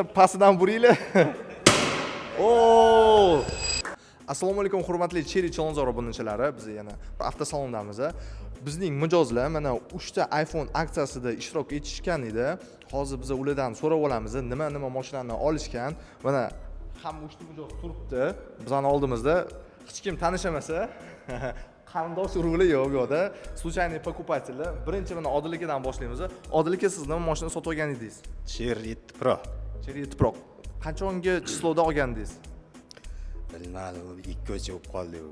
Pastidan buringlar. Oo! Assalomu alaykum hurmatli Cherry Challenger obunachilari. Biz yana avtosalondamiz. Bizning mijozlar mana 3 ta iPhone aksiyasida ishtirok etishgan edi. Hozir biz ulardan so'rab olamiz, nima mashinani olishgan. Mana hamma 3 ta mijoz turibdi. Bizning oldimizda hech kim tanishmasa, qarindosh urug'lar yo'q bu yerda. Случайный покупательlar. Birinchi mana Odil akadan boshlaymiz. Odil aka, siz nima mashina sotib olgan edingiz? Cherry 7 Pro. Cherry 7 Pro. Qanchongi chisloda olgandingiz? Bilmadim, 2 oycha bo'lib qoldi bu.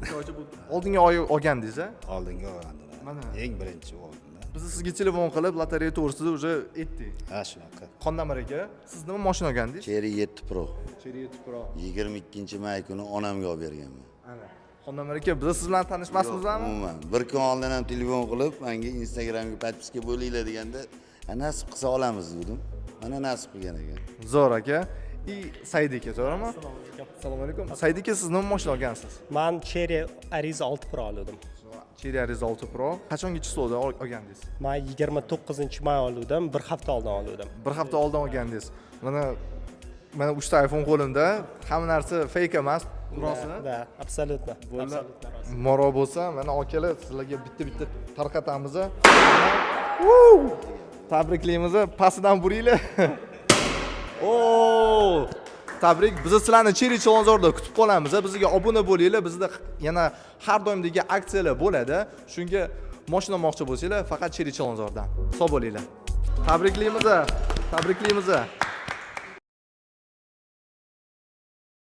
2 oycha bo'ldi. Oldingi oy olgandingiz, a? Oldinga olgandim. Mana. Eng birinchi oldimda. Biz sizga telefon qilib, lotereya to'g'risida уже aytdik. Ha, shunaqa. Qondamir aka, siz nima mashina olgandingiz? Cherry 7 Pro. Cherry 7 Pro. 22-may kuni onamga olib berganman. Ana. Qondamir aka, biz siz bilan tanishmasmizmi? Umuman. Bir kun oldin ham telefon qilib, menga Instagramga подписка bo'linglar deganda, nasib qilsa olamiz dedim. Mana nasib qilgan ekan. Zo'r aka. Said aka, to'g'rimi? Assalomu alaykum. Said aka, siz nima mashina olgansiz? Men Cherry Ariza 6 Pro oldim. Cherry Ariza 6 Pro. Qachongi chisloda olgandingiz? Men 29-may oldim, bir hafta oldin oldim. Bir hafta oldin olgandingiz. Mana 3 ta iPhone qo'limda. Hamma narsa fake emas, rostmi? Da, absolutно. Bo'ldi. Moro bo'lsa, mana akalar sizlarga bitta tarqatamiz. Tabriklaymiz. Pastidan buringlar. Oo! Tabrik. Biz sizlarni Cherry Challenger'da kutib qolamiz. Bizga obuna bo'linglar. Bizda yana har doimdagi aksiyalar bo'ladi. Shunga mashina olmoqchi bo'lsanglar, faqat Cherry Challenger'dan. Sog' bo'linglar. Tabriklaymiz.